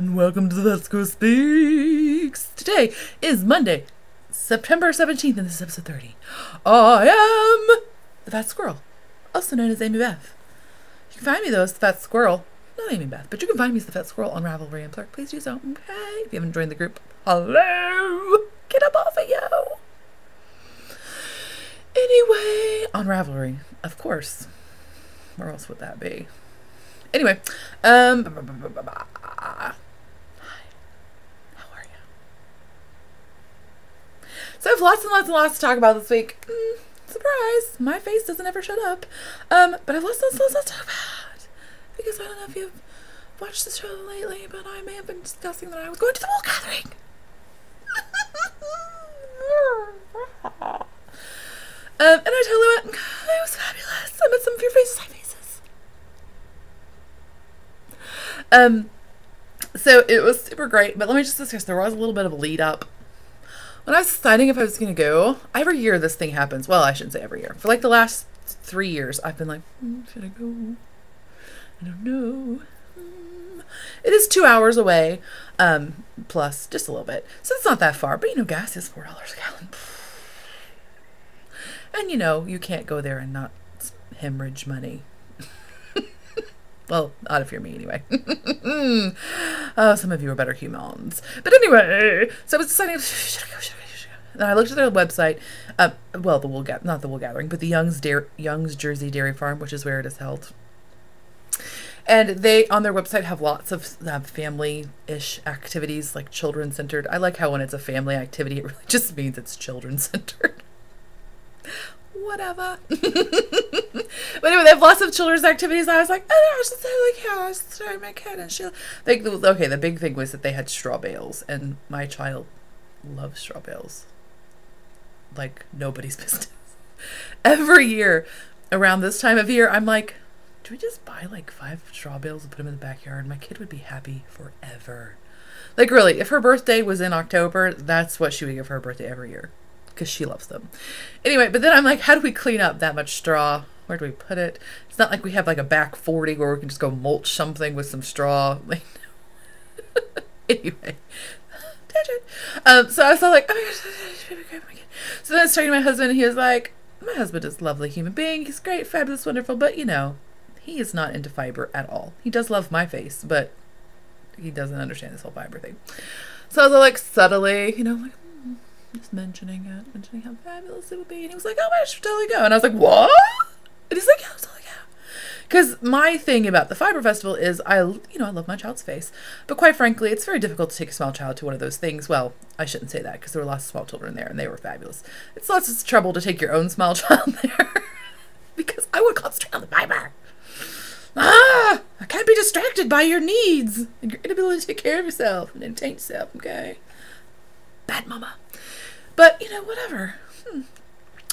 and welcome to the Let's Go Speaks. Today is Monday, September 17th, and this is episode 30. I am the Fat Squirrel, also known as Amy Beth. You can find me though as the Fat Squirrel, not Amy Beth, but you can find me as the Fat Squirrel on Ravelry and Plurk. Please do so, okay? If you haven't joined the group, hello! Get up off of you! Anyway, on Ravelry, of course. Where else would that be? Anyway, hi. How are you? So I have lots and lots and lots to talk about this week. Surprise, my face doesn't ever shut up. But I have lots and lots to talk about. Because I don't know if you've watched the show lately, but I may have been discussing that I was going to the wool gathering. And I tell you what, it was fabulous. I met some of your faces. So it was super great, but let me just discuss, there was a little bit of a lead up. When I was deciding if I was going to go, every year this thing happens. Well, I shouldn't say every year. For like the last 3 years, I've been like, should I go? I don't know. It is 2 hours away, plus just a little bit. So it's not that far, but you know, gas is $4 a gallon. And you know, you can't go there and not hemorrhage money. Well, not if you're me anyway. Oh, some of you are better humans. But anyway, so I was deciding, should I go? And I looked at their website. Well, not the wool gathering, but the Young's Jersey Dairy Farm, which is where it is held. And they, on their website, have lots of family-ish activities, like children-centered. I like how when it's a family activity, it really just means it's children-centered. Whatever. But anyway, they have lots of children's activities. I was like, oh, I was just like, yeah, I was showing my kid, and okay, the big thing was that they had straw bales, and my child loves straw bales like nobody's business. Every year around this time of year, I'm like, do we just buy like 5 straw bales and put them in the backyard? My kid would be happy forever. Like really, if her birthday was in October, that's what she would give for her birthday every year. Because she loves them. Anyway, but then I'm like, how do we clean up that much straw? Where do we put it? It's not like we have like a back 40 where we can just go mulch something with some straw. Like, anyway. So I was all like, oh my gosh. So then I was talking to my husband, and he was like, my husband is a lovely human being. He's great, fabulous, wonderful, but you know, he is not into fiber at all. He does love my face, but he doesn't understand this whole fiber thing. So I was all like, subtly, you know, like, just mentioning how fabulous it would be. And he was like, oh, I should totally go. And I was like, what? And he's like, yeah, I'll totally go. Because my thing about the Fiber Festival is I love my child's face. But quite frankly, it's very difficult to take a small child to one of those things. Well, I shouldn't say that because there were lots of small children there and they were fabulous. It's lots of trouble to take your own small child there because I would concentrate on the fiber. I can't be distracted by your needs and your inability to take care of yourself and entertain yourself, okay? Bad mama. But, you know, whatever.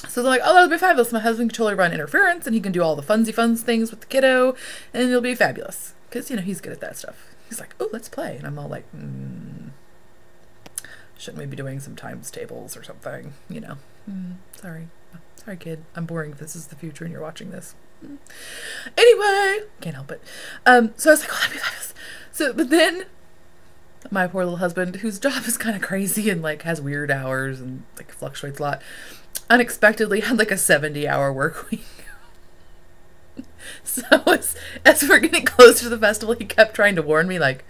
So they're like, oh, that'll be fabulous. My husband can totally run interference, and he can do all the funsy things with the kiddo, and it'll be fabulous. Because, you know, he's good at that stuff. He's like, oh, let's play. And I'm all like, shouldn't we be doing some times tables or something? You know, sorry. Sorry, kid. I'm boring if this is the future and you're watching this. Anyway, can't help it. So I was like, oh, that'd be fabulous. So, but then my poor little husband, whose job is kind of crazy and like has weird hours and like fluctuates a lot, unexpectedly had like a 70-hour work week. So as we're getting closer to the festival, he kept trying to warn me like,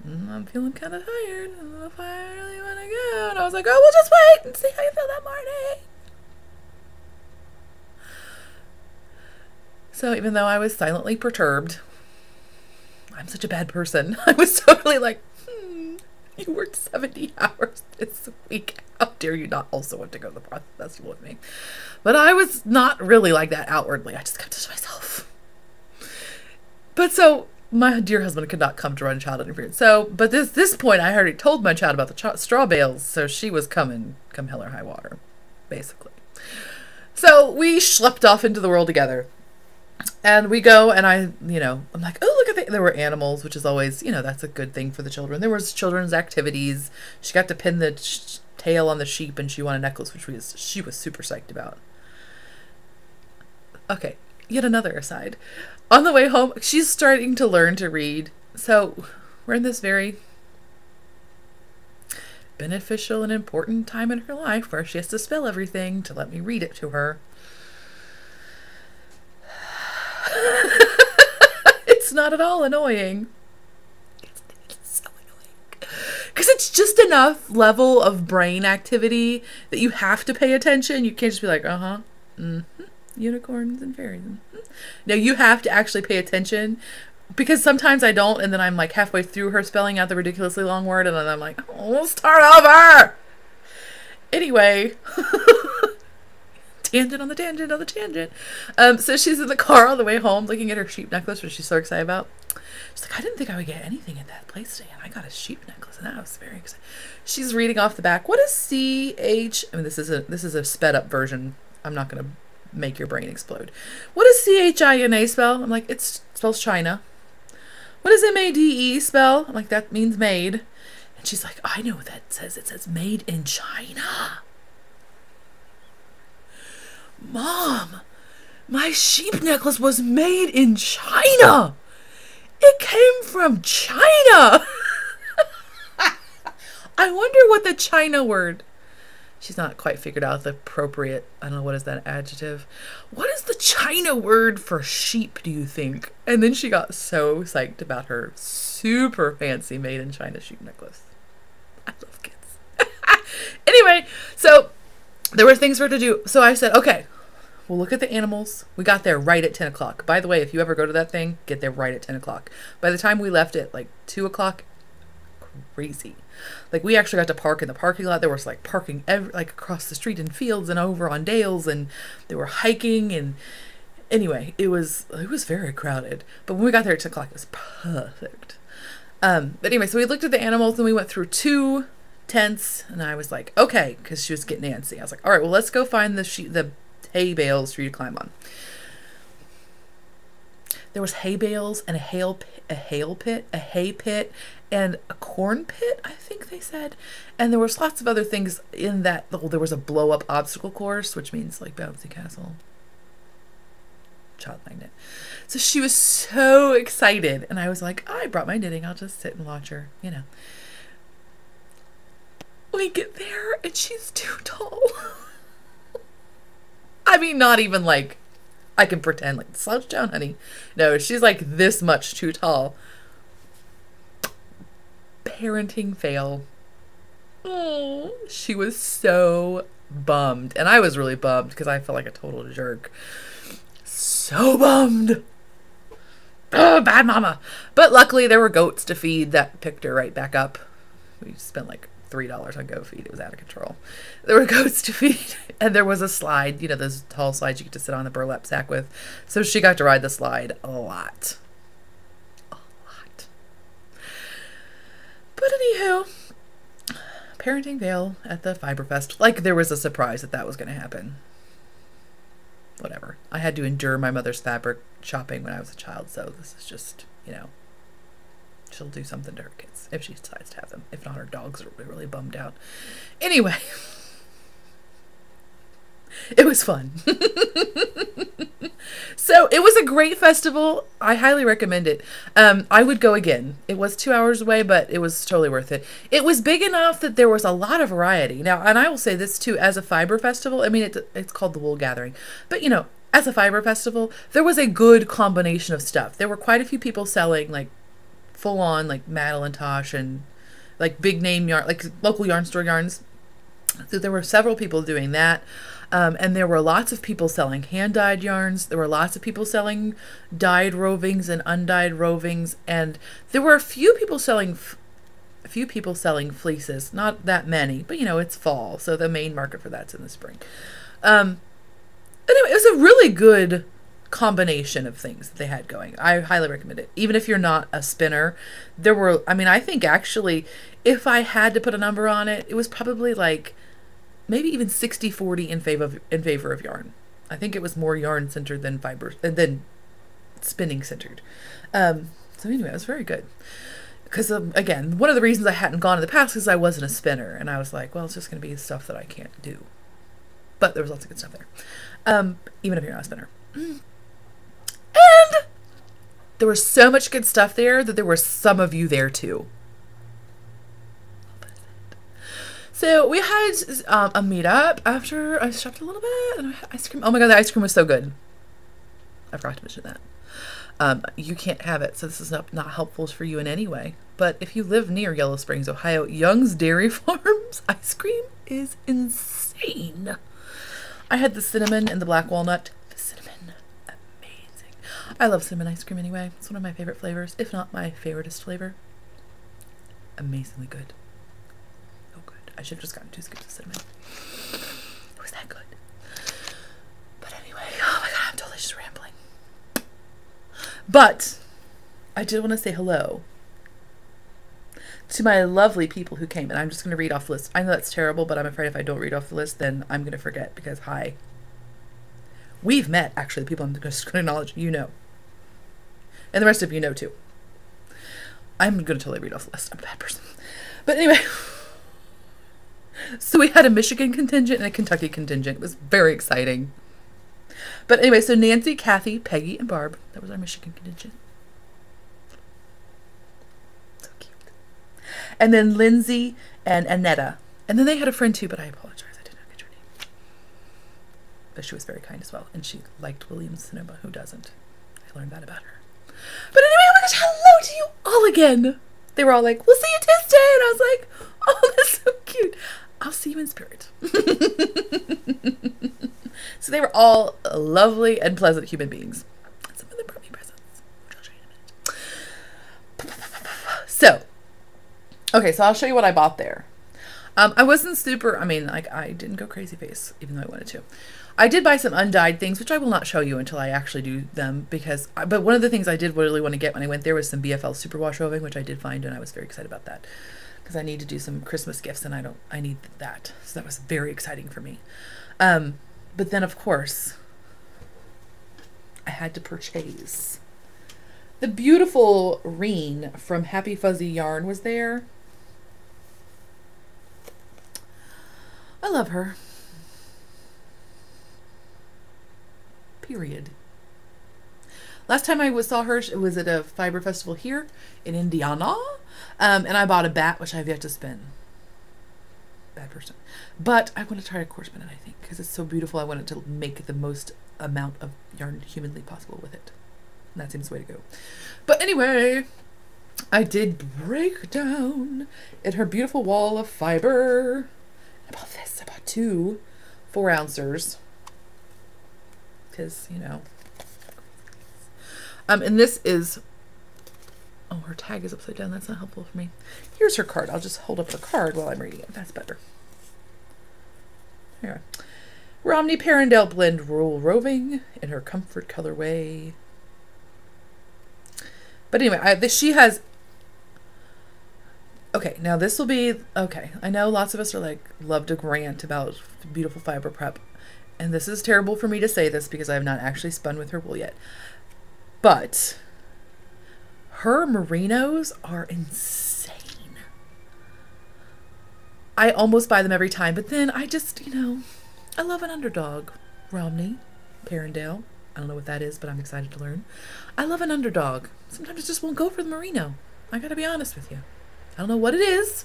I'm feeling kind of tired. I don't know if I really want to go. And I was like, oh, we'll just wait and see how you feel that morning. So even though I was silently perturbed, I'm such a bad person, I was totally like, you worked 70 hours this week. How dare you not also want to go to the festival with me? But I was not really like that outwardly. I just kept it to myself. But so my dear husband could not come to run child interference. So, but this point, I already told my child about the straw bales, so she was coming, come hell or high water, basically. So we schlepped off into the world together. And we go, and I'm like, oh, look at there were animals, which is always, that's a good thing for the children. There was children's activities. She got to pin the tail on the sheep, and she won a necklace, which she was super psyched about. Okay, yet another aside. On the way home, she's starting to learn to read. So we're in this very beneficial and important time in her life where she has to spell everything to let me read it to her. It's not at all annoying. It's so annoying. Because it's just enough level of brain activity that you have to pay attention. You can't just be like, uh-huh, mm-hmm, unicorns and fairies. Mm-hmm. No, you have to actually pay attention. Because sometimes I don't, and then I'm like halfway through her spelling out the ridiculously long word, and then I'm like, oh, we'll start over! Anyway. Tangent on the tangent on the tangent. So she's in the car all the way home looking at her sheep necklace, which she's so excited about. She's like, I didn't think I would get anything at that place today, and I got a sheep necklace, and I was very excited. She's reading off the back. What is CH? I mean, this is a sped up version. I'm not going to make your brain explode. What does CHINA spell? I'm like, it spells China. What does MADE spell? I'm like, that means made. And she's like, I know what that says. It says made in China. Mom, my sheep necklace was made in China. It came from China. I wonder what the China word. She's not quite figured out the appropriate, I don't know, what is that adjective? What is the China word for sheep, do you think? And then she got so psyched about her super fancy made in China sheep necklace. I love kids. Anyway, so there were things for her to do. So I said, okay, we'll look at the animals. We got there right at 10 o'clock. By the way, if you ever go to that thing, get there right at 10 o'clock. By the time we left at like 2 o'clock, crazy. Like, we actually got to park in the parking lot. There was like parking like across the street in fields and over on dales, and they were hiking. And anyway, it was very crowded. But when we got there at 10 o'clock, it was perfect. But anyway, so we looked at the animals and we went through 2 tents, and I was like, okay, because she was getting antsy. I was like, all right, well, let's go find the hay bales for you to climb on. There was hay bales and a hay pit, and a corn pit, I think they said. And there was lots of other things in that. There was a blow-up obstacle course, which means like bouncy castle. Child magnet. So she was so excited, and I was like, I brought my knitting. I'll just sit and watch her, you know. We get there, and she's too tall. I mean, not even like I can pretend like slouch down, honey. No, she's like this much too tall. Parenting fail. Oh, she was so bummed, and I was really bummed because I felt like a total jerk. So bummed. Oh, bad mama. But luckily there were goats to feed that picked her right back up. We spent like $3 on goat feed. It was out of control. There were goats to feed, and there was a slide, you know, those tall slides you get to sit on the burlap sack with. So she got to ride the slide a lot. A lot. But anywho, parenting fail at the Fiber Fest. Like, there was a surprise that was going to happen. Whatever. I had to endure my mother's fabric shopping when I was a child, so this is just, you know, she'll do something to her kids if she decides to have them. If not, her dogs are really bummed out. Anyway, it was fun. So it was a great festival. I highly recommend it. I would go again. It was 2 hours away, but it was totally worth it. It was big enough that there was a lot of variety. Now, and I will say this too, as a fiber festival, I mean, it's called the Wool Gathering, but you know, as a fiber festival, there was a good combination of stuff. There were quite a few people selling like full on like Madeline Tosh and like big name yarn, like local yarn store yarns. So there were several people doing that. And there were lots of people selling hand-dyed yarns. There were lots of people selling dyed rovings and undyed rovings. And there were a few people selling fleeces. Not that many, but you know, it's fall. So the main market for that's in the spring. Anyway, it was a really good combination of things that they had going. I highly recommend it. Even if you're not a spinner, there were, I mean, I think actually, if I had to put a number on it, it was probably like maybe even 60-40 in favor of yarn. I think it was more yarn centered than fiber than spinning centered. So anyway, it was very good. Because again, one of the reasons I hadn't gone in the past is I wasn't a spinner, and I was like, well, it's just going to be stuff that I can't do. But there was lots of good stuff there, even if you're not a spinner. And there was so much good stuff there that there were some of you there too. So we had a meetup after I shopped a little bit and I had ice cream. Oh my god, the ice cream was so good. I forgot to mention that. You can't have it, so this is not helpful for you in any way. But if you live near Yellow Springs, Ohio, Young's Dairy Farms ice cream is insane. I had the cinnamon and the black walnut. The cinnamon, amazing. I love cinnamon ice cream anyway. It's one of my favorite flavors, if not my favoriteest flavor. Amazingly good. Oh, good. I should have just gotten 2 scoops of cinnamon. It was that good. But anyway, oh my god, I'm totally just rambling. But I did want to say hello to my lovely people who came, and I'm just going to read off the list. I know that's terrible, but I'm afraid if I don't read off the list, then I'm going to forget because, hi. We've met, actually, the people I'm just going to acknowledge, you know. And the rest of you know, too. I'm going to totally read off the list. I'm a bad person. But anyway. So we had a Michigan contingent and a Kentucky contingent. It was very exciting. But anyway, so Nancy, Kathy, Peggy, and Barb. That was our Michigan contingent. So cute. And then Lindsay and Annetta. And then they had a friend too, but I apologize. I did not get your name. But she was very kind as well. And she liked Williams Sonoma. Who doesn't? I learned that about her. But anyway, oh my gosh, hello to you all again. They were all like, we'll see you Tuesday. And I was like, oh, that's so cute. I'll see you in spirit. So they were all lovely and pleasant human beings. Some of them brought me presents, which I'll show you in a minute. So, okay, so I'll show you what I bought there. I wasn't super, I mean, like, I didn't go crazy face, even though I wanted to. I did buy some undyed things, which I will not show you until I actually do them, because, but one of the things I did really want to get when I went there was some BFL Superwash roving, which I did find, and I was very excited about that. Because I need to do some Christmas gifts, and I need that. So that was very exciting for me. But then, of course, I had to purchase. The beautiful Reen from Happy Fuzzy Yarn was there. I love her. Period. Last time I saw her, it was at a fiber festival here in Indiana. And I bought a bat, which I've yet to spin. Bad person. But I want to try to core spin it, I think, because it's so beautiful. I wanted to make the most amount of yarn humanly possible with it. And that seems the way to go. But anyway, I did break down in her beautiful wall of fiber. I bought this. I bought 2 4-ouncers. Because, you know. And this is... Oh, her tag is upside down. That's not helpful for me. Here's her card. I'll just hold up her card while I'm reading it. That's better. Here. Romney Parendale Blend Rural Roving in her comfort colorway. But anyway, she has... Okay, now this will be... Okay, I know lots of us are like, love to rant about beautiful fiber prep. And this is terrible for me to say this because I have not actually spun with her wool yet. But... her merinos are insane. I almost buy them every time, but then I just, you know, I love an underdog. Romney, Parendale. I don't know what that is, but I'm excited to learn. I love an underdog. Sometimes I just won't go for the merino. I gotta be honest with you. I don't know what it is,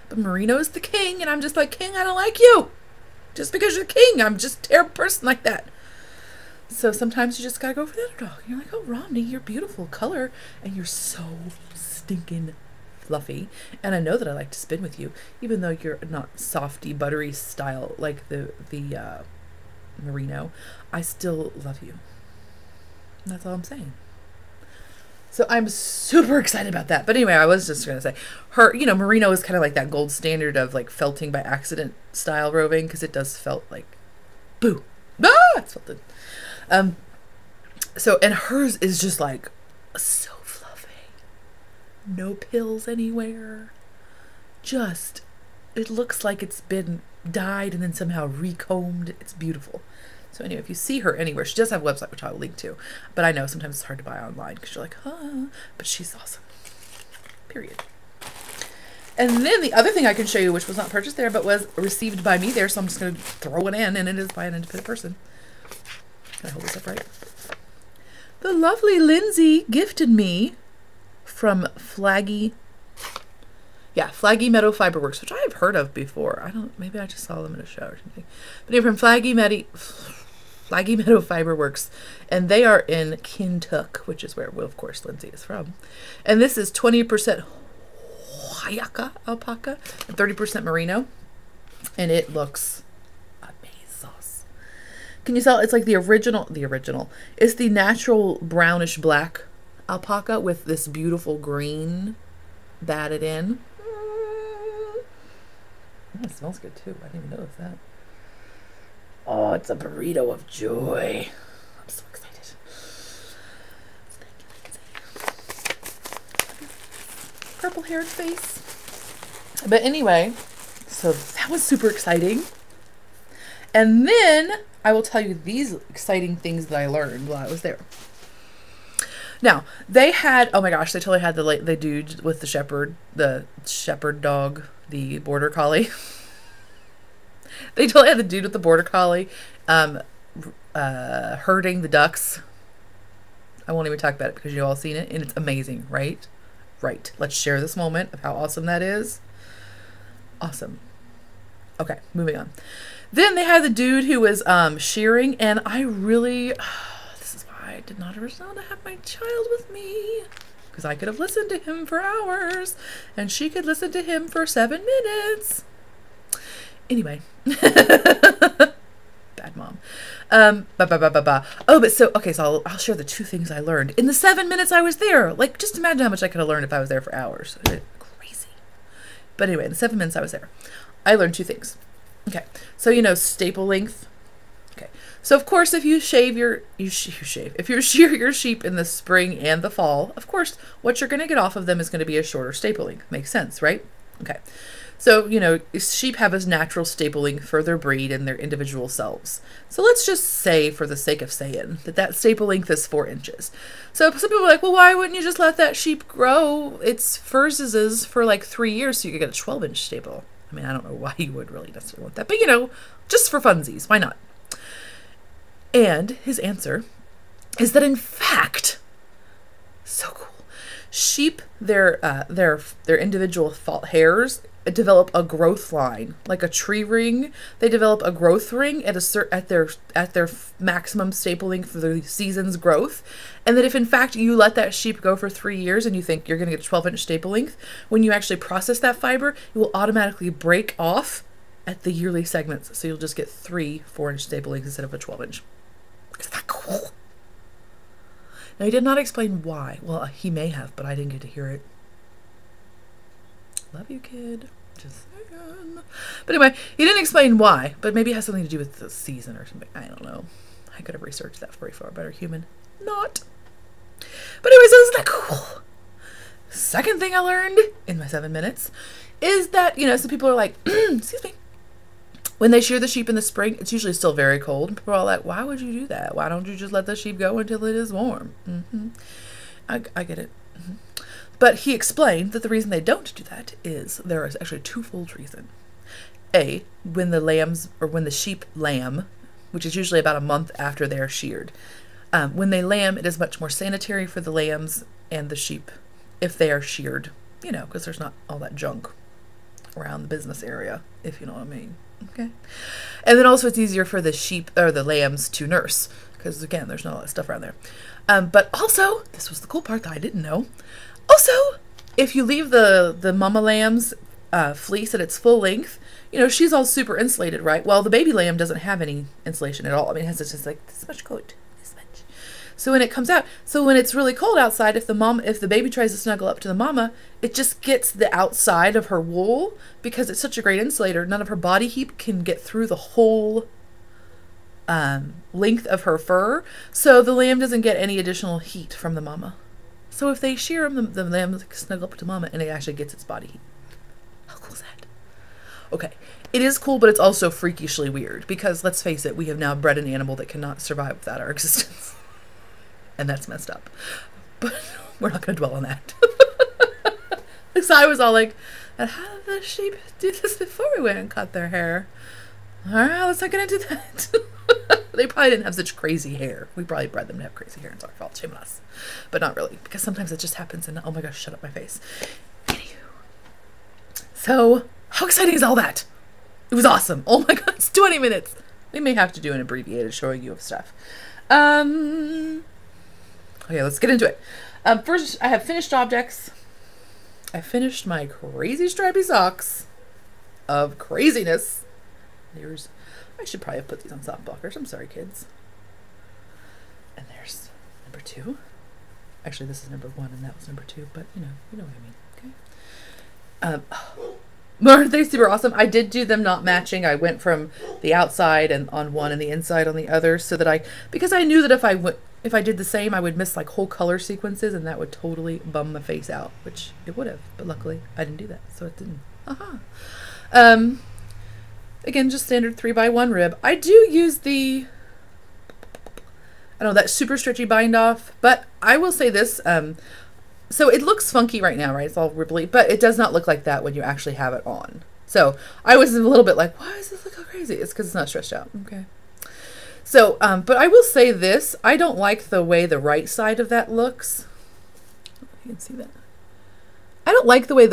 but merino is the king, and I'm just like, king, I don't like you. Just because you're king, I'm just a terrible person like that. So sometimes you just gotta go for the underdog. You're like, oh, Romney, you're beautiful color, and you're so stinking fluffy. And I know that I like to spin with you, even though you're not softy, buttery style like the merino. I still love you. And that's all I'm saying. So I'm super excited about that. But anyway, I was just gonna say, her, you know, merino is kind of like that gold standard of like felting by accident style roving, because it does felt like, boo, it's felted. So, and hers is just like so fluffy. No pills anywhere. Just, it looks like it's been dyed and then somehow recombed. It's beautiful. So anyway, if you see her anywhere, she does have a website, which I will link to. But I know sometimes it's hard to buy online because you're like, huh. But she's awesome. Period. And then the other thing I can show you, which was not purchased there, but was received by me there. So I'm just going to throw it in, and it is by an independent person. Can I hold this up right? The lovely Lindsay gifted me from Flaggy Yeah, Flaggy Meadow Fiberworks, which I have heard of before. I don't, maybe I just saw them in a show or something. But they're from Flaggy Meadow Fiberworks, and they are in Kentucky, which is where, well, of course, Lindsay is from. And this is 20% Hayaka alpaca and 30% merino, and it looks amazing. Can you tell? It's like the original. It's the natural brownish black alpaca with this beautiful green batted in. It smells good too. I didn't even notice that. Oh, it's a burrito of joy. I'm so excited. Purple haired face. But anyway, so that was super exciting. And then I will tell you these exciting things that I learned while I was there. Now, they had, oh my gosh, they totally had the dude with the shepherd dog, the border collie. They totally had the dude with the border collie herding the ducks. I won't even talk about it because you've all seen it, and it's amazing, right? Right. Let's share this moment of how awesome that is. Awesome. Okay, moving on. Then they had the dude who was shearing, and I really... this is why I did not originally want to have my child with me. Because I could have listened to him for hours, and she could listen to him for 7 minutes. Anyway. Bad mom. Oh, but so, okay, so I'll share the 2 things I learned in the 7 minutes I was there. Like, just imagine how much I could have learned if I was there for hours. Crazy. But anyway, in the 7 minutes I was there, I learned 2 things. Okay, so you know staple length. Okay, so of course if you shear your sheep in the spring and the fall, of course what you're going to get off of them is going to be a shorter staple length. Makes sense, right? Okay, so you know sheep have a natural staple length for their breed and their individual selves. So let's just say, for the sake of saying, that staple length is 4 inches. So some people are like, well, why wouldn't you just let that sheep grow its furs for like 3 years so you could get a 12-inch staple? I mean, I don't know why you would really necessarily want that, but you know, just for funsies, why not? And his answer is that in fact, so cool, sheep, their individual hairs develop a growth line, like a tree ring. They develop a growth ring at their maximum staple length for the season's growth. And that if in fact you let that sheep go for 3 years and you think you're going to get a 12-inch staple length, when you actually process that fiber, it will automatically break off at the yearly segments. So you'll just get 3 4-inch staple lengths instead of a 12-inch. Isn't that cool? Now, he did not explain why. Well, he may have, but I didn't get to hear it. Love you, kid. Just saying. But anyway, he didn't explain why, but maybe it has something to do with the season or something. I don't know. I could have researched that for a better human. Not. But anyway, so isn't that cool? Second thing I learned in my 7 minutes is that, you know, some people are like, excuse me, when they shear the sheep in the spring, it's usually still very cold. People are all like, why would you do that? Why don't you just let the sheep go until it is warm? I get it. But he explained that the reason they don't do that is there is actually a twofold reason. A, when the sheep lamb, which is usually about a month after they are sheared, when they lamb, it is much more sanitary for the lambs and the sheep if they are sheared, you know, because there's not all that junk around the business area, if you know what I mean. Okay. And then also it's easier for the sheep or the lambs to nurse because, again, there's not all that stuff around there. But also, this was the cool part that I didn't know. Also, if you leave the mama lamb's fleece at its full length, you know, she's all super insulated, right? Well, the baby lamb doesn't have any insulation at all. I mean, it has just like this much coat, this much. So when it comes out, so when it's really cold outside, if the baby tries to snuggle up to the mama, it just gets the outside of her wool because it's such a great insulator. None of her body heat can get through the whole length of her fur, so the lamb doesn't get any additional heat from the mama. So if they shear them, the lamb snuggle up to mama and it actually gets its body heat. How cool is that? Okay, it is cool, but it's also freakishly weird because, let's face it, we have now bred an animal that cannot survive without our existence. And that's messed up. But we're not going to dwell on that. So I was all like, how did the sheep do this before we went and cut their hair? All right, let's not get into that. They probably didn't have such crazy hair. We probably bred them to have crazy hair. It's our fault. Shame on us. But not really, because sometimes it just happens and, oh my gosh, shut up my face. Anywho. So how exciting is all that? It was awesome. Oh my god, it's 20 minutes. We may have to do an abbreviated showing you of stuff. Okay, let's get into it. First, I have finished objects. I finished my crazy stripy socks of craziness. I should probably have put these on soft blockers. I'm sorry, kids. And there's number 2. Actually, this is number 1 and that was number 2, but you know what I mean, okay? Aren't they super awesome? I did do them not matching. I went from the outside and on one and the inside on the other so that because I knew that if I did the same, I would miss like whole color sequences and that would totally bum my face out, which it would have, but luckily I didn't do that, so it didn't. Again, just standard 3x1 rib. I do use that super stretchy bind off, but I will say this, so it looks funky right now, right? It's all ribbly, but it does not look like that when you actually have it on. So I was a little bit like, why does this look so crazy? It's because it's not stretched out. Okay. So, but I will say this, I don't like the way the right side of that looks. You can see that. I don't like the way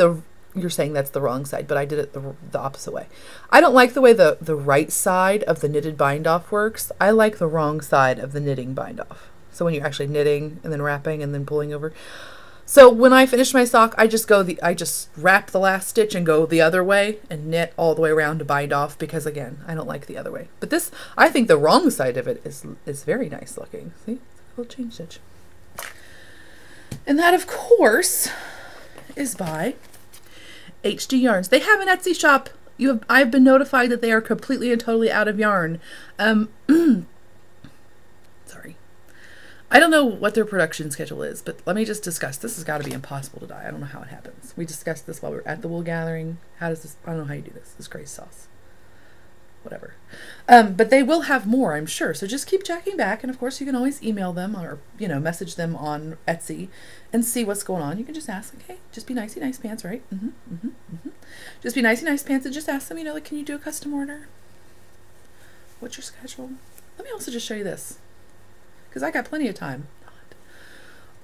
you're saying that's the wrong side, but I did it the opposite way. I don't like the way the right side of the knitted bind off works. I like the wrong side of the knitting bind off. So when you're actually knitting and then wrapping and then pulling over. So when I finish my sock, I just wrap the last stitch and go the other way and knit all the way around to bind off because again, I don't like the other way. But this, I think the wrong side of it is very nice looking. See, it's a little chain stitch. And that of course is by HD Yarns. They have an Etsy shop. I've been notified that they are completely and totally out of yarn. Sorry. I don't know what their production schedule is, but let me just discuss. This has got to be impossible to dye. I don't know how it happens. We discussed this while we were at the wool gathering. How does this, I don't know how you do this. This crazy sauce. Whatever. But they will have more, I'm sure. So just keep checking back. And of course you can always email them or, message them on Etsy and see what's going on. You can just ask, okay, just be nicey nice pants, right? Just be nicey nice pants and just ask them, like, can you do a custom order? What's your schedule? Let me also just show you this, because I got plenty of time.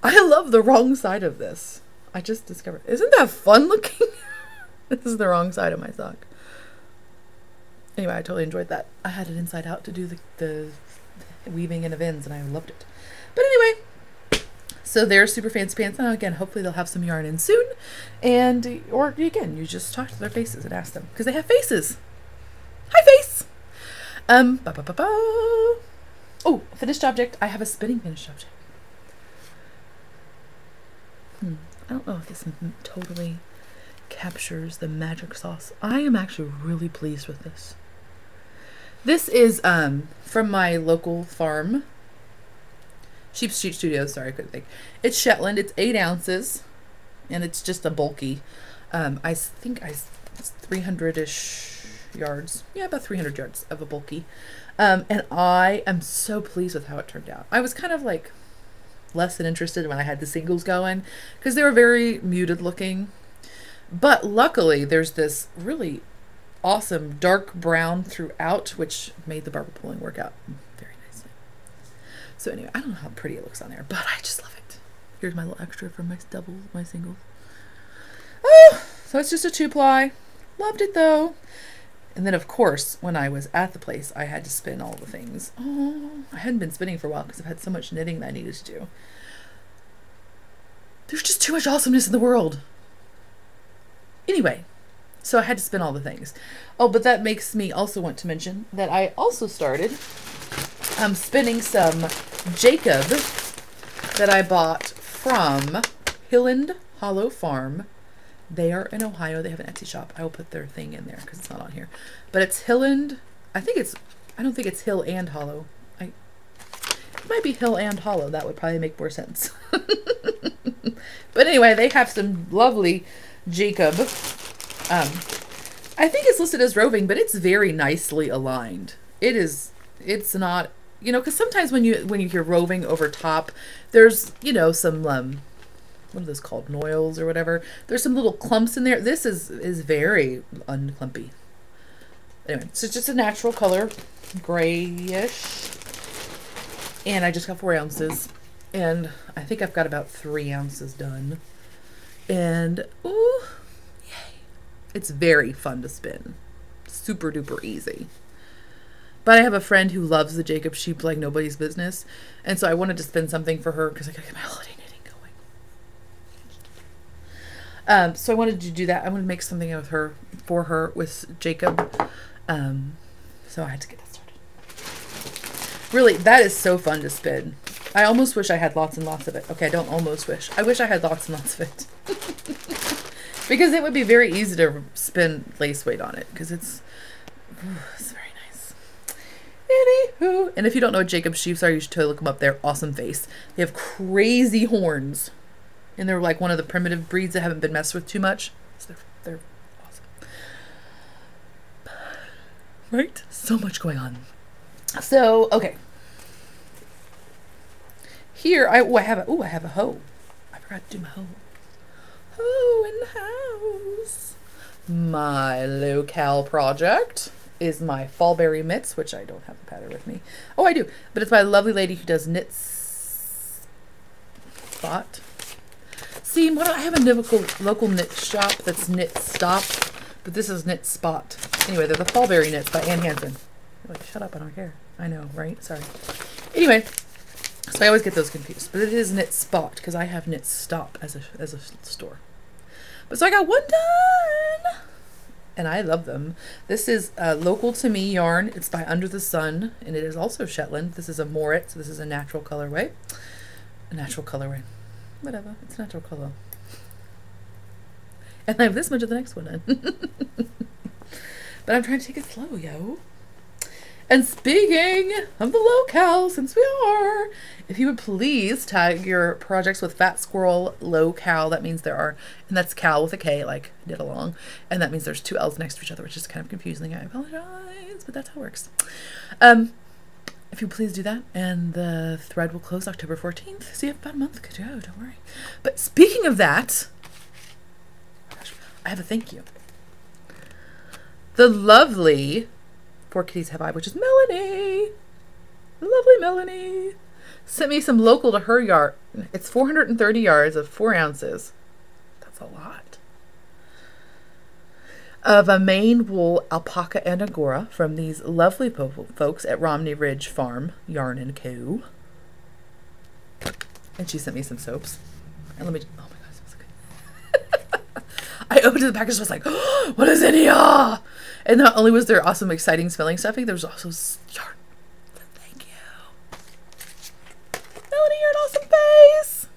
I love the wrong side of this. I just discovered. Isn't that fun looking? This is the wrong side of my sock. Anyway, I totally enjoyed that. I had it inside out to do the weaving and ends, and I loved it. But anyway, so there's super fancy pants. Now again, hopefully they'll have some yarn in soon. Or again, you just talk to their faces and ask them, because they have faces. Hi, face! Oh, finished object. I have a spinning finished object. I don't know if this totally captures the magic sauce. I am actually really pleased with this. This is from my local farm. Sheep Street Studios, sorry, I couldn't think. It's Shetland, it's 8 ounces, and it's just a bulky. I think it's 300-ish yards. Yeah, about 300 yards of a bulky. And I am so pleased with how it turned out. I was kind of like less than interested when I had the singles going because they were very muted looking. But luckily there's this really awesome dark brown throughout, which made the barber pulling work out very nicely. So anyway, I don't know how pretty it looks on there, but I just love it. Here's my little extra from my singles. Oh, so it's just a 2-ply. Loved it though. And then, of course, when I was at the place, I had to spin all the things. Oh, I hadn't been spinning for a while because I've had so much knitting that I needed to do. There's just too much awesomeness in the world. Anyway, so I had to spin all the things. Oh, but that makes me also want to mention that I also started spinning some Jacob that I bought from Hilland Hollow Farm. They are in Ohio. They have an Etsy shop. I will put their thing in there because it's not on here. But it's Hilland. I don't think it's Hill and Hollow. It might be Hill and Hollow. That would probably make more sense. But anyway, they have some lovely Jacob. I think it's listed as roving, but it's very nicely aligned. It's not, because sometimes when you hear roving over top, there's, some, what are those called? Noils or whatever. There's some little clumps in there. This is very unclumpy. Anyway, so it's just a natural color, grayish. And I just got 4 ounces. And I think I've got about 3 ounces done. And, ooh, yay. It's very fun to spin. Super duper easy. But I have a friend who loves the Jacob sheep like nobody's business. And so I wanted to spin something for her because I gotta get my holiday knitting going. So I wanted to do that. I wanted to make something with her, for her, with Jacob. So I had to get that started. Really, that is so fun to spin. I almost wish I had lots and lots of it. Okay, I don't almost wish. I wish I had lots and lots of it. Because it would be very easy to spin lace weight on it. Because it's very nice. Anywho. And if you don't know what Jacob sheeps are, you should totally look them up. They're awesome face. They have crazy horns. And they're like one of the primitive breeds that haven't been messed with too much. So they're awesome. Right? So much going on. So, okay. Here, I have a hoe. I forgot to do my hoe. Hoe in the house. My locale project is my Fallberry mitts, which I don't have the pattern with me. Oh, I do. But it's by a lovely lady who does knit spot. See, I have a local knit shop that's Knit Stop, but this is Knit Spot. Anyway, they're the Fallberry knits by Ann Hansen. Like, shut up, I don't care. I know, right? Sorry. Anyway, so I always get those confused, but it is Knit Spot because I have Knit Stop as a store. But so I got one done, and I love them. This is local to me yarn. It's by Under the Sun, and it is also Shetland. This is a Moritz. So this is a natural colorway. A natural colorway. Whatever, it's natural color. And I have this much of the next one in. But I'm trying to take it slow, yo. And speaking of the locale, since we are, if you would please tag your projects with Fat Squirrel Locale. That means there are, and that's Cal with a K, like knit along. And that means there's two L's next to each other, which is kind of confusing. I apologize, but that's how it works. If you please do that, and the thread will close October 14th. So you have about a month to go, don't worry. But speaking of that, I have a thank you. The lovely Four Kitties Have I, which is Melanie. The lovely Melanie sent me some local to her yard. It's 430 yards of 4 ounces. That's a lot. Of a Maine wool alpaca and angora from these lovely folks at Romney Ridge Farm Yarn & Co. And she sent me some soaps. And let me, oh my God, it smells so good. I opened the package and was like, oh, what is in here? And not only was there awesome, exciting smelling stuffing, there was also yarn. Thank you. Melanie, you're an awesome face.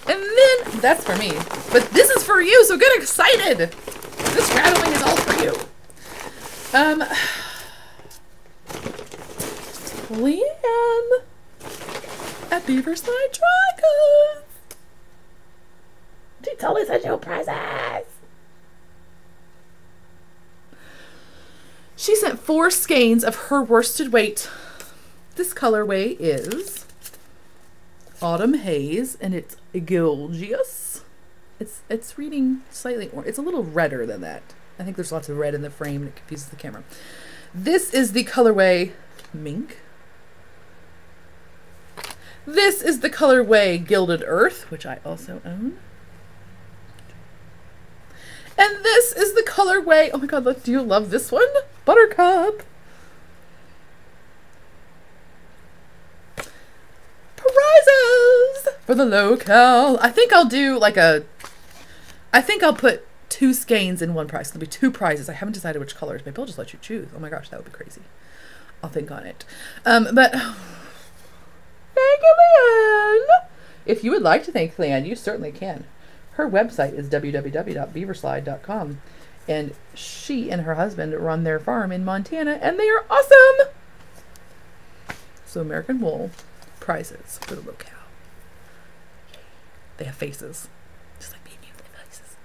And then, that's for me. But this is for you, so get excited. This rattling is all for you. Leanne at Beaverside Dry Goods. She told me such a presents. She sent 4 skeins of her worsted weight. This colorway is Autumn Haze, and it's gorgeous. It's reading slightly, or it's a little redder than that. I think there's lots of red in the frame and it confuses the camera. This is the colorway Mink. This is the colorway Gilded Earth, which I also own. And this is the colorway, oh my God, look, do you love this one? Buttercup. Prizes for the locale. I think I'll do like I think I'll put 2 skeins in one prize. There'll be 2 prizes. I haven't decided which colors. Maybe I'll just let you choose. Oh my gosh, that would be crazy. I'll think on it. But thank you, Leanne. If you would like to thank Leanne, you certainly can. Her website is www.beaverslide.com, and she and her husband run their farm in Montana, and they are awesome. So American Wool prizes for the locale. They have faces. Just like me and you, they have faces.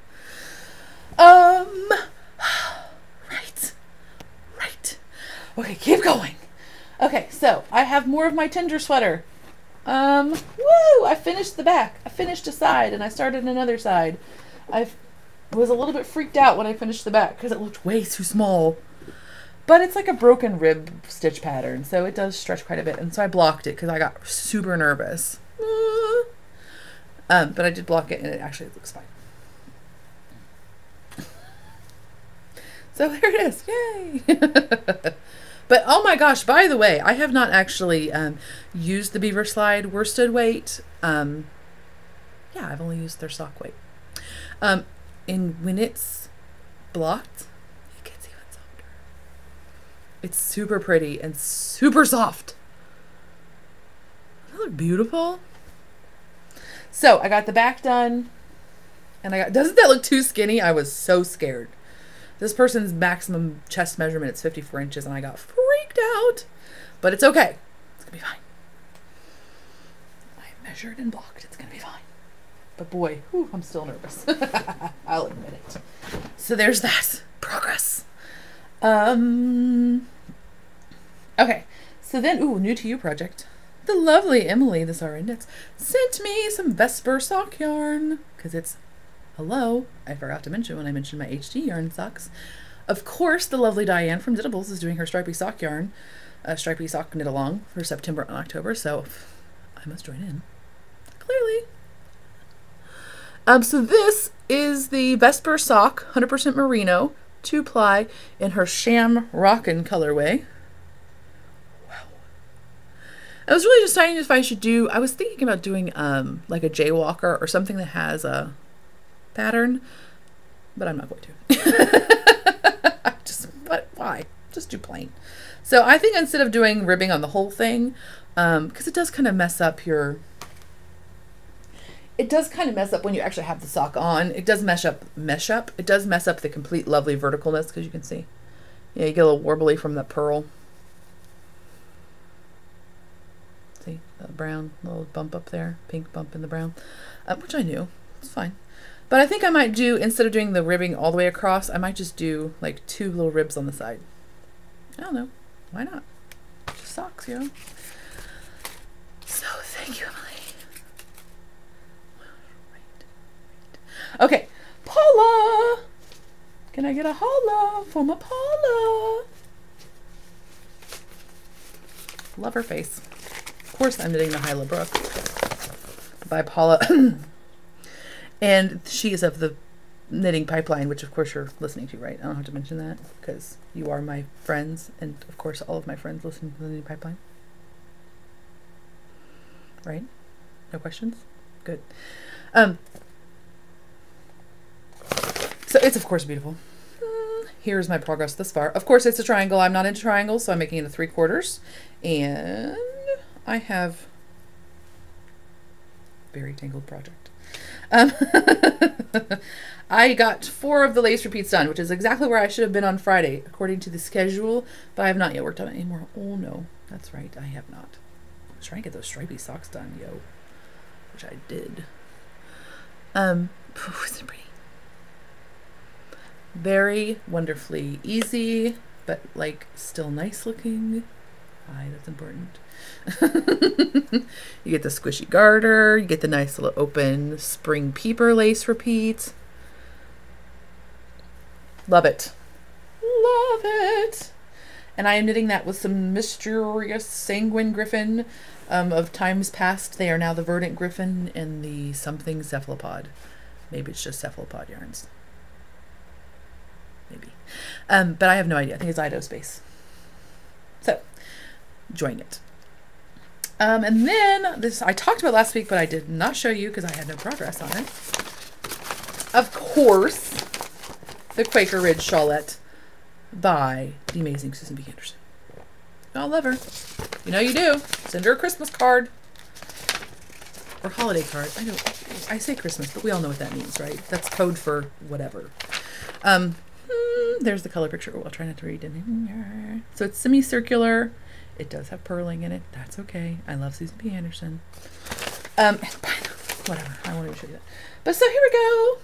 Right. Okay, keep going. Okay, so I have more of my Tinder sweater. Woo! I finished the back. I finished a side, and I started another side. I was a little bit freaked out when I finished the back because it looked way too small. But it's like a broken rib stitch pattern, so it does stretch quite a bit. And so I blocked it because I got super nervous. But I did block it, and it actually looks fine. So there it is. Yay! But oh my gosh, by the way, I have not actually used the Beaver Slide worsted weight. Yeah, I've only used their sock weight. And when it's blocked, it gets even softer. It's super pretty and super soft. Doesn't that look beautiful? So I got the back done. And doesn't that look too skinny? I was so scared. This person's maximum chest measurement is 54 inches, and I got freaked out. But it's okay. It's going to be fine. I measured and blocked. It's going to be fine. But boy, whew, I'm still nervous. I'll admit it. So there's that. Progress. Okay. So then, ooh, new to you project. The lovely Emily, this RN Knits, sent me some Vesper sock yarn. Because it's, hello, I forgot to mention when I mentioned my HT yarn socks. Of course, the lovely Diane from Knittables is doing her stripy sock yarn, stripy sock knit along for September and October. So I must join in. Clearly. So this is the Vesper sock, 100% merino, 2-ply in her Sham Rockin' colorway. Wow. I was really deciding if I should do, I was thinking about doing like a Jaywalker or something that has a pattern, but I'm not going to. Why? Just do plain. So I think instead of doing ribbing on the whole thing, because it does kind of mess up your, it does kind of mess up when you actually have the sock on. It does mesh up. It does mess up the complete lovely verticalness, because you can see. Yeah, you get a little warbly from the pearl. See, the brown, little bump up there, pink bump in the brown, which I knew. It's fine. But I think I might do, instead of doing the ribbing all the way across, I might just do like 2 little ribs on the side. I don't know. Why not? Just socks, you know? So, thank you, Emily. Okay, Paula! Can I get a holla from a Paula? Love her face. Of course I'm knitting the Hyla Brook by Paula. And she is of the Knitting Pipeline, which of course you're listening to, right? I don't have to mention that because you are my friends, and of course all of my friends listen to the Knitting Pipeline. Right? No questions? Good. So it's of course beautiful. Here's my progress thus far. Of course it's a triangle. I'm not into triangles, so I'm making it a 3/4. And I have very tangled project. I got 4 of the lace repeats done, which is exactly where I should have been on Friday, according to the schedule, but I have not yet worked on it anymore. Oh no, that's right, I have not. I was trying to get those stripy socks done, yo, which I did. Isn't it pretty? Very wonderfully easy, but like still nice looking. Aye, that's important. You get the squishy garter, you get the nice little open spring peeper lace repeat. Love it. Love it. And I am knitting that with some mysterious sanguine griffin of times past. They are now the verdant griffin and the something cephalopod. Maybe it's just cephalopod yarns. Maybe. But I have no idea. I think it's Ido Space. So, enjoying it. And then this I talked about last week, but I did not show you because I had no progress on it. Of course, the Quaker Ridge Shawlette by the amazing Susan B. Anderson. I love her. You know you do. Send her a Christmas card. Or holiday card. I say Christmas, but we all know what that means, right? That's code for whatever. There's the color picture. Oh, I'll try not to read it. So it's semicircular. It does have purling in it. That's okay. I love Susan B. Anderson. Whatever. I won't even show you that. But so here we go.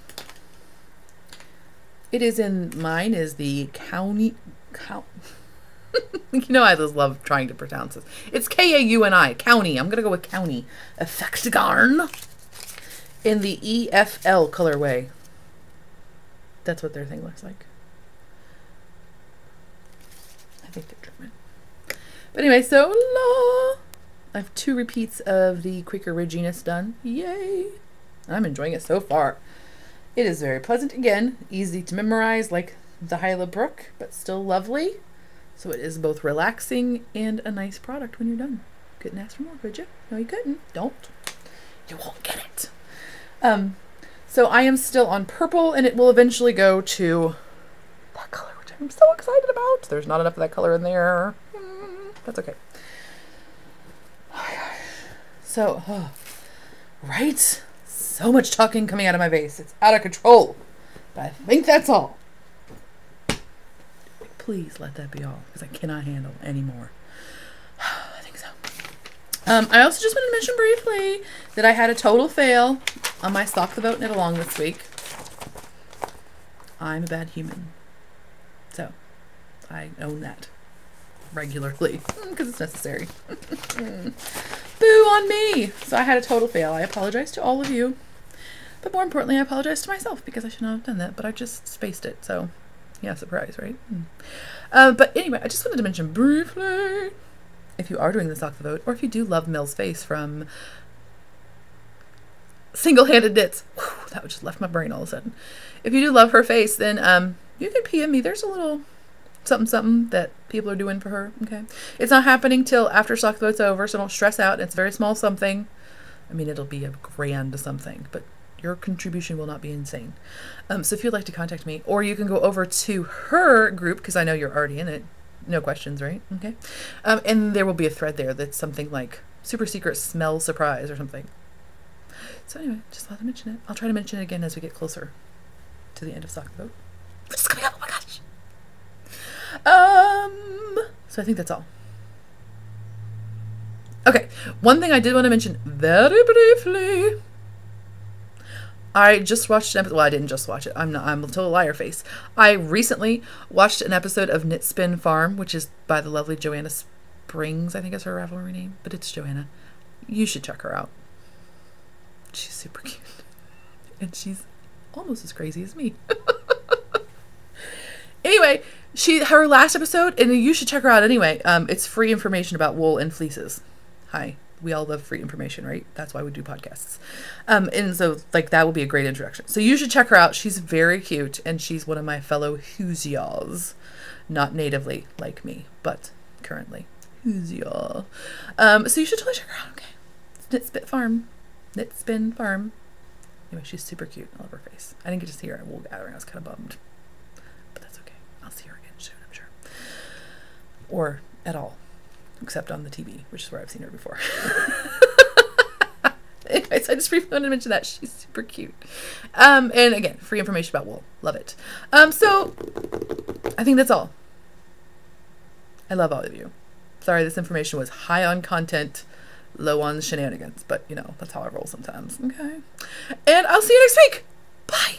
It is in, mine is the County. You know I just love trying to pronounce this. It's Kauni. County. I'm going to go with County. Effect Garn. In the EFL colorway. That's what their thing looks like. I think they're German. But anyway, so I have 2 repeats of the Quaker Ridginess done. Yay! I'm enjoying it so far. It is very pleasant. Again, easy to memorize, like the Hyla Brook, but still lovely. So it is both relaxing and a nice product when you're done. Couldn't ask for more, could you? No, you couldn't. Don't. You won't get it. So I am still on purple, and it will eventually go to that color, which I'm so excited about. There's not enough of that color in there. That's okay. Oh my gosh. So, right? So much talking coming out of my face. It's out of control. But I think that's all. Please let that be all, because I cannot handle anymore. I think so. I also just wanted to mention briefly that I had a total fail on my Stock the Boat knit along this week. I'm a bad human. So, I own that regularly because it's necessary. Boo on me! So I had a total fail. I apologize to all of you. But more importantly, I apologize to myself because I should not have done that, but I just spaced it, so yeah, surprise, right? But anyway, I just wanted to mention briefly, if you are doing the Stock the Boat, or if you do love Mel's face from Single-Handed Knits, whew, that just left my brain all of a sudden. If you do love her face, then you can PM me. There's a little something that people are doing for her, okay? It's not happening till after Stock the Boat's over, so don't stress out. It's a very small something. I mean, it'll be a grand something, but your contribution will not be insane. So if you'd like to contact me, or you can go over to her group, because I know you're already in it. No questions, right? Okay. And there will be a thread there that's something like super secret smell surprise or something. So anyway, just thought to mention it. I'll try to mention it again as we get closer to the end of Stock the Boat. Which is coming up, oh my gosh. So I think that's all. Okay, one thing I did want to mention very briefly. I just watched an episode. Well, I didn't just watch it. I'm a total liar face. I recently watched an episode of Knit Spin Farm, which is by the lovely Joanna Springs. I think is her Ravelry name, but it's Joanna. You should check her out. She's super cute, and she's almost as crazy as me. Anyway, her last episode, and you should check her out anyway. It's free information about wool and fleeces. Hi. We all love free information, right? That's why we do podcasts. And so, like, that will be a great introduction. So you should check her out. She's very cute, and she's one of my fellow Who's-Yaws. Not natively like me, but currently. Who's-Yaw. So you should totally check her out, okay? It's Knit Spin Farm. Anyway, she's super cute. I love her face. I didn't get to see her at Wool Gathering. I was kind of bummed. But that's okay. I'll see her again soon, I'm sure. Or at all. Except on the TV, which is where I've seen her before. Anyways, I just briefly wanted to mention that. She's super cute. And again, free information about wool. Love it. So, I think that's all. I love all of you. Sorry, this information was high on content, low on shenanigans. But, you know, that's how I roll sometimes. Okay? And I'll see you next week. Bye.